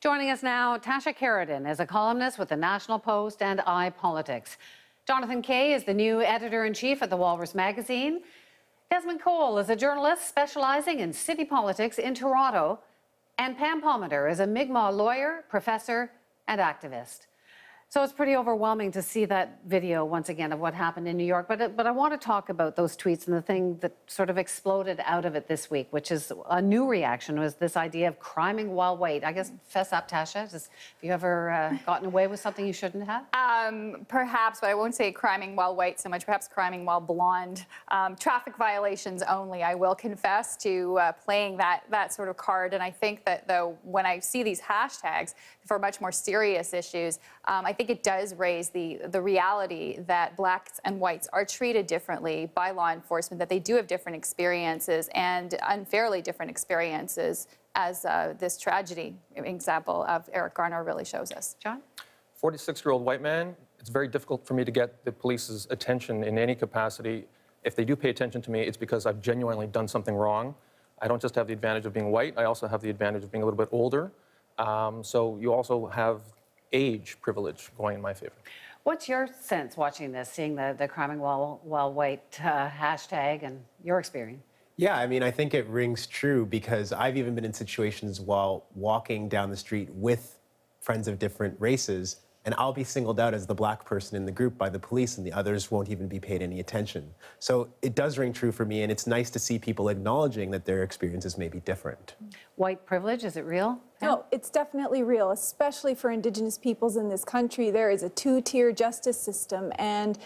Joining us now, Tasha Carradine is a columnist with the National Post and iPolitics. Jonathan Kay is the new editor-in-chief at the Walrus magazine. Desmond Cole is a journalist specializing in city politics in Toronto. And Pam Palmater is a Mi'kmaq lawyer, professor, and activist. So it's pretty overwhelming to see that video once again of what happened in New York. But I want to talk about those tweets and the thing that sort of exploded out of it this week, which is a new reaction, was this idea of criming while white. I guess, fess up, Tasha. Have you ever gotten away with something you shouldn't have? Perhaps, but I won't say criming while white so much. Perhaps criming while blonde. Traffic violations only. I will confess to playing that sort of card. And I think that, though, when I see these hashtags for much more serious issues, I think it does raise the reality that blacks and whites are treated differently by law enforcement, that they do have different experiences and unfairly different experiences, as this tragedy example of Eric Garner really shows us. John? 46-year-old white man, it's very difficult for me to get the police's attention in any capacity. If they do pay attention to me, it's because I've genuinely done something wrong. I don't just have the advantage of being white, I also have the advantage of being a little bit older. So you also have age privilege going in my favor. What's your sense watching this, seeing the criming while white hashtag and your experience? Yeah, I mean, I think it rings true because I've even been in situations while walking down the street with friends of different races, and I'll be singled out as the black person in the group by the police, and the others won't even be paid any attention. So it does ring true for me, and it's nice to see people acknowledging that their experiences may be different. White privilege, is it real? No, it's definitely real, especially for Indigenous peoples in this country. There is a two-tier justice system, and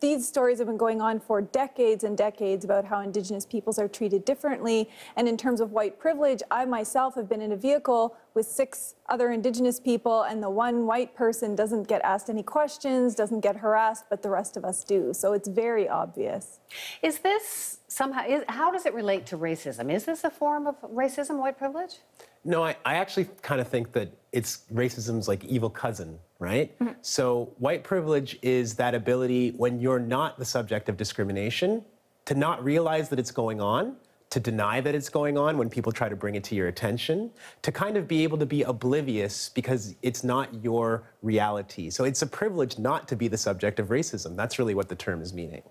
these stories have been going on for decades and decades about how Indigenous peoples are treated differently. And in terms of white privilege, I myself have been in a vehicle with 6 other Indigenous people, and the one white person doesn't get asked any questions, doesn't get harassed, but the rest of us do. So it's very obvious. Is this somehow, how does it relate to racism? Is this a form of racism, white privilege? No, I actually kind of think that it's racism's like evil cousin, right? Mm-hmm. So white privilege is that ability when you're not the subject of discrimination to not realize that it's going on, to deny that it's going on when people try to bring it to your attention, to kind of be able to be oblivious because it's not your reality. So it's a privilege not to be the subject of racism. That's really what the term is meaning.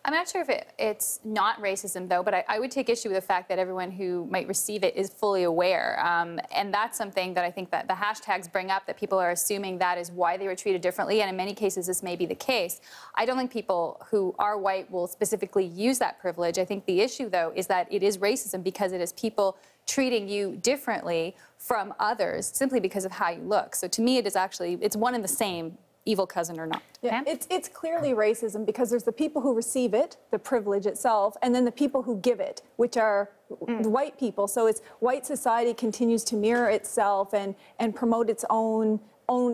I'm not sure if it's not racism, though, but I would take issue with the fact that everyone who might receive it is fully aware. And that's something that I think that the hashtags bring up, that people are assuming that is why they were treated differently. And in many cases, this may be the case. I don't think people who are white will specifically use that privilege. I think the issue, though, is that it is racism because it is people treating you differently from others simply because of how you look. So to me, it is actually, it's one and the same, evil cousin or not. Yeah, it's clearly racism because there's the people who receive it, the privilege itself, and then the people who give it, which are white people. So it's white society continues to mirror itself and promote its own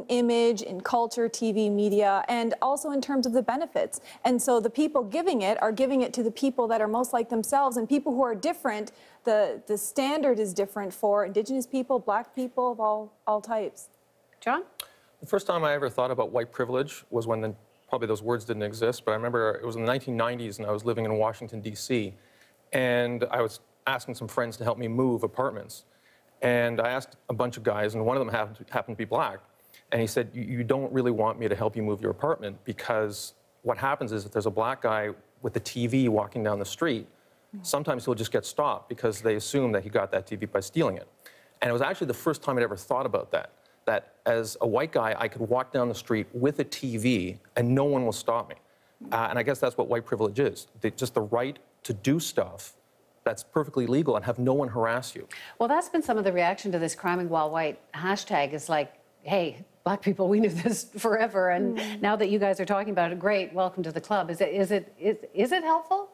image in culture, TV, media, and also in terms of the benefits. And so the people giving it are giving it to the people that are most like themselves, and people who are different, the standard is different for Indigenous people, black people of all types. John? The first time I ever thought about white privilege was when probably those words didn't exist, but I remember it was in the 1990s and I was living in Washington, D.C., and I was asking some friends to help me move apartments. And I asked a bunch of guys, and one of them happened to be black, and he said, you don't really want me to help you move your apartment because what happens is if there's a black guy with a TV walking down the street, sometimes he'll just get stopped because they assume that he got that TV by stealing it. And it was actually the first time I'd ever thought about that as a white guy, I could walk down the street with a TV and no one will stop me. And I guess that's what white privilege is, just the right to do stuff that's perfectly legal and have no one harass you. Well, that's been some of the reaction to this criming while white hashtag is like, hey, black people, we knew this forever, and now that you guys are talking about it, great, welcome to the club. Is it helpful?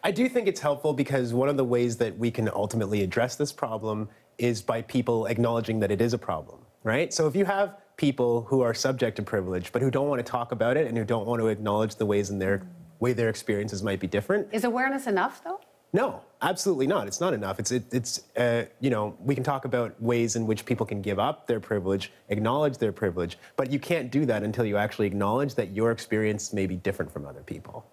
I do think it's helpful because one of the ways that we can ultimately address this problem is by people acknowledging that it is a problem. Right? So if you have people who are subject to privilege, but who don't want to talk about it and who don't want to acknowledge the ways in their experiences might be different. Is awareness enough, though? No, absolutely not. It's not enough. You know, we can talk about ways in which people can give up their privilege, acknowledge their privilege, but you can't do that until you actually acknowledge that your experience may be different from other people.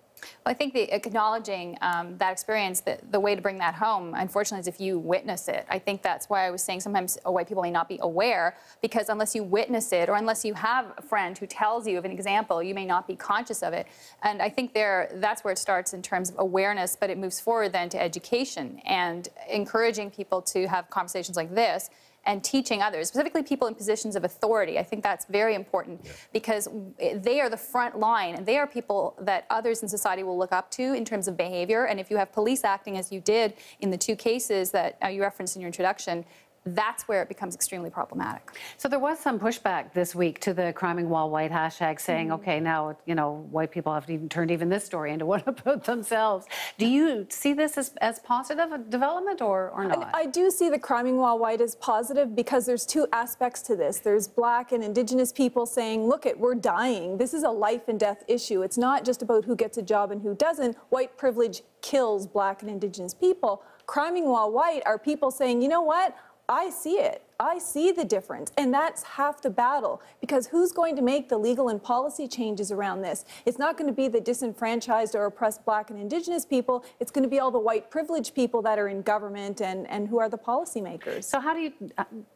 Well, I think acknowledging that experience, the way to bring that home, unfortunately, is if you witness it. I think that's why I was saying sometimes white people may not be aware, because unless you witness it, or unless you have a friend who tells you of an example, you may not be conscious of it. And I think that's where it starts in terms of awareness, but it moves forward then to education and encouraging people to have conversations like this and teaching others, specifically people in positions of authority. I think that's very important because they are the front line, and they are people that others in society will look up to in terms of behavior. And if you have police acting as you did in the two cases that you referenced in your introduction, that's where it becomes extremely problematic. So there was some pushback this week to the criming while white hashtag saying, okay, now, you know, white people have turned even this story into one about themselves. Do you see this as positive a development or not? I do see the criming while white as positive because there's two aspects to this. There's Black and Indigenous people saying, look, we're dying. This is a life and death issue. It's not just about who gets a job and who doesn't. White privilege kills Black and Indigenous people. Criming while white are people saying, you know what? I see it. I see the difference. And that's half the battle, because who's going to make the legal and policy changes around this? It's not going to be the disenfranchised or oppressed Black and Indigenous people. It's going to be all the white privileged people that are in government and who are the policymakers. So how do you,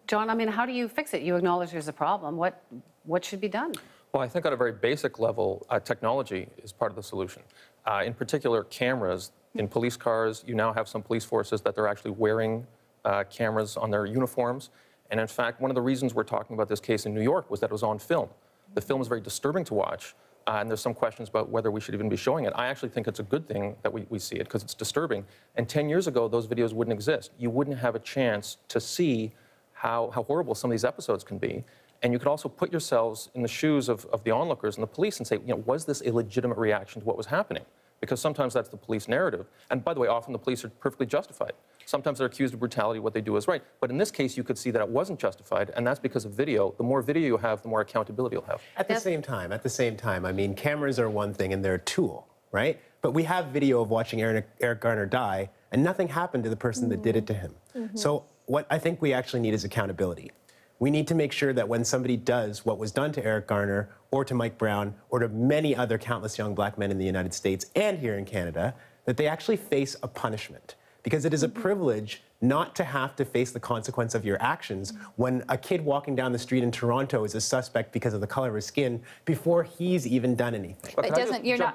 John, I mean, how do you fix it? You acknowledge there's a problem. What should be done? Well, I think at a very basic level, technology is part of the solution. In particular, cameras in police cars. You now have some police forces that they're actually wearing cameras on their uniforms. And in fact, one of the reasons we're talking about this case in New York was that it was on film. The film is very disturbing to watch, and there's some questions about whether we should even be showing it. I actually think it's a good thing that we see it, because it's disturbing. And 10 years ago, those videos wouldn't exist. You wouldn't have a chance to see how horrible some of these episodes can be. And you could also put yourselves in the shoes of the onlookers and the police and say, you know, was this a legitimate reaction to what was happening? Because sometimes that's the police narrative. And by the way, often the police are perfectly justified. Sometimes they're accused of brutality, what they do is right. But in this case, you could see that it wasn't justified, and that's because of video. The more video you have, the more accountability you'll have. At the same time, I mean, cameras are one thing and they're a tool, right? But we have video of watching Eric Garner die, and nothing happened to the person that did it to him. So what I think we actually need is accountability. We need to make sure that when somebody does what was done to Eric Garner or to Mike Brown or to many other countless young Black men in the United States and here in Canada, that they actually face a punishment. Because it is a privilege not to have to face the consequence of your actions when a kid walking down the street in Toronto is a suspect because of the color of his skin before he's even done anything. But you're not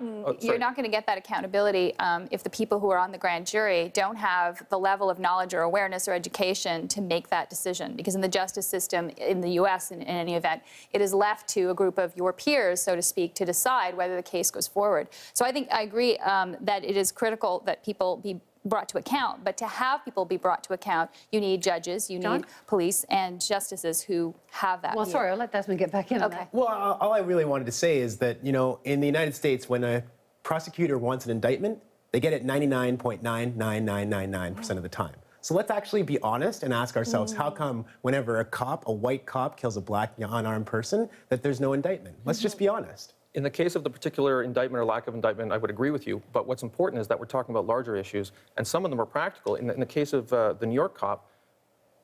going to get that accountability if the people who are on the grand jury don't have the level of knowledge or awareness or education to make that decision. Because in the justice system in the U.S., in any event, it is left to a group of your peers, so to speak, to decide whether the case goes forward. So I agree that it is critical that people be brought to account, but to have people be brought to account, you need judges, you need police and justices who have that. Well, sorry, I'll let Desmond get back in on that. Well, all I really wanted to say is that, you know, in the United States, when a prosecutor wants an indictment, they get it 99.99999% of the time. So let's actually be honest and ask ourselves, how come whenever a white cop kills a Black unarmed person, that there's no indictment? Let's just be honest. In the case of the particular indictment or lack of indictment, I would agree with you. But what's important is that we're talking about larger issues, and some of them are practical. In the case of the New York cop,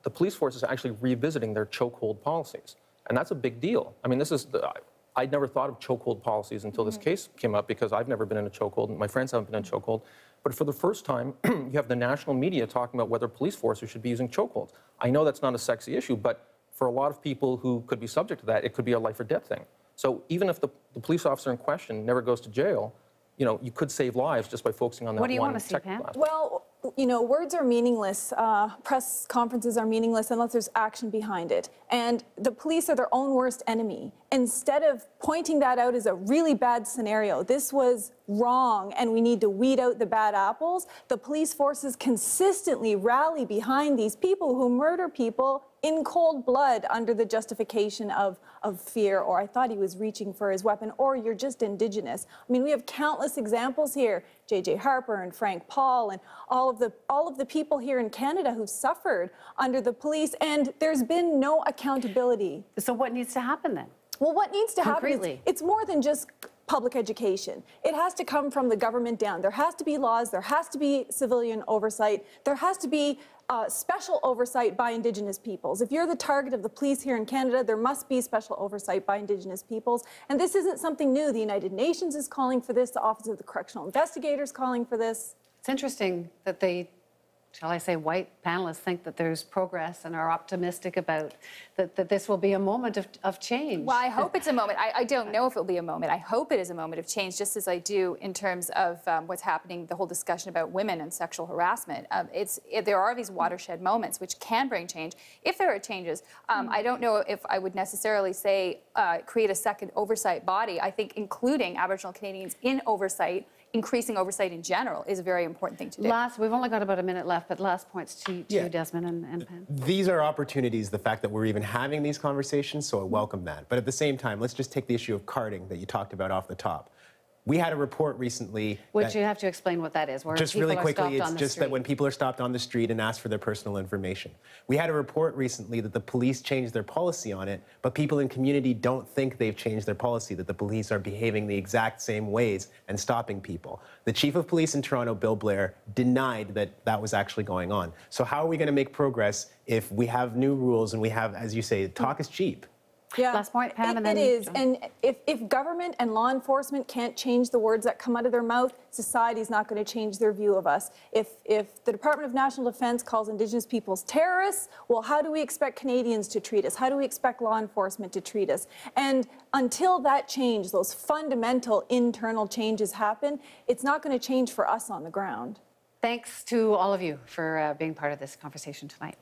the police force is actually revisiting their chokehold policies. And that's a big deal. I mean, I'd never thought of chokehold policies until this case came up, because I've never been in a chokehold, and my friends haven't been in a chokehold. But for the first time, you have the national media talking about whether police forces should be using chokeholds. I know that's not a sexy issue, but for a lot of people who could be subject to that, it could be a life or death thing. So even if the police officer in question never goes to jail, you know, you could save lives just by focusing on that one. What do you want to see, Pam? Well, you know, words are meaningless. Press conferences are meaningless unless there's action behind it. And the police are their own worst enemy. Instead of pointing that out as a really bad scenario, this was wrong and we need to weed out the bad apples, the police forces consistently rally behind these people who murder people in cold blood under the justification of fear, or I thought he was reaching for his weapon, or you're just Indigenous. I mean, we have countless examples here. J.J. Harper and Frank Paul and all of the people here in Canada who've suffered under the police, and there's been no accountability. So what needs to happen then? Well, what needs to happen is, Concretely. it's more than just public education. It has to come from the government down. There has to be laws, there has to be civilian oversight, there has to be special oversight by Indigenous peoples. If you're the target of the police here in Canada, there must be special oversight by Indigenous peoples. And this isn't something new. The United Nations is calling for this. The Office of the Correctional Investigator is calling for this. It's interesting that they, shall I say, white panelists think that there's progress and are optimistic about that this will be a moment of change. Well, I hope it's a moment. I don't know if it'll be a moment. I hope it is a moment of change, just as I do in terms of what's happening, the whole discussion about women and sexual harassment. There are these watershed moments which can bring change. If there are changes, I don't know if I would necessarily say create a second oversight body. I think including Aboriginal Canadians in oversight, increasing oversight in general, is a very important thing to do. We've only got about a minute left, but last points to you, Desmond and Pam. These are opportunities, the fact that we're even having these conversations, so I welcome that. But at the same time, let's just take the issue of carding that you talked about off the top. We had a report recently. Which you have to explain what that is. Where just people really are quickly, stopped it's on the just street. that when people are stopped on the street and asked for their personal information. We had a report recently that the police changed their policy on it, but people in community don't think they've changed their policy, that the police are behaving the exact same ways and stopping people. The chief of police in Toronto, Bill Blair, denied that that was actually going on. So how are we going to make progress if we have new rules and we have, as you say, talk is cheap? Yeah, last point, Pam, and then it is. John. And if government and law enforcement can't change the words that come out of their mouth, society's not going to change their view of us. If the Department of National Defence calls Indigenous peoples terrorists, well, how do we expect Canadians to treat us? How do we expect law enforcement to treat us? And until that change, those fundamental internal changes happen, it's not going to change for us on the ground. Thanks to all of you for being part of this conversation tonight.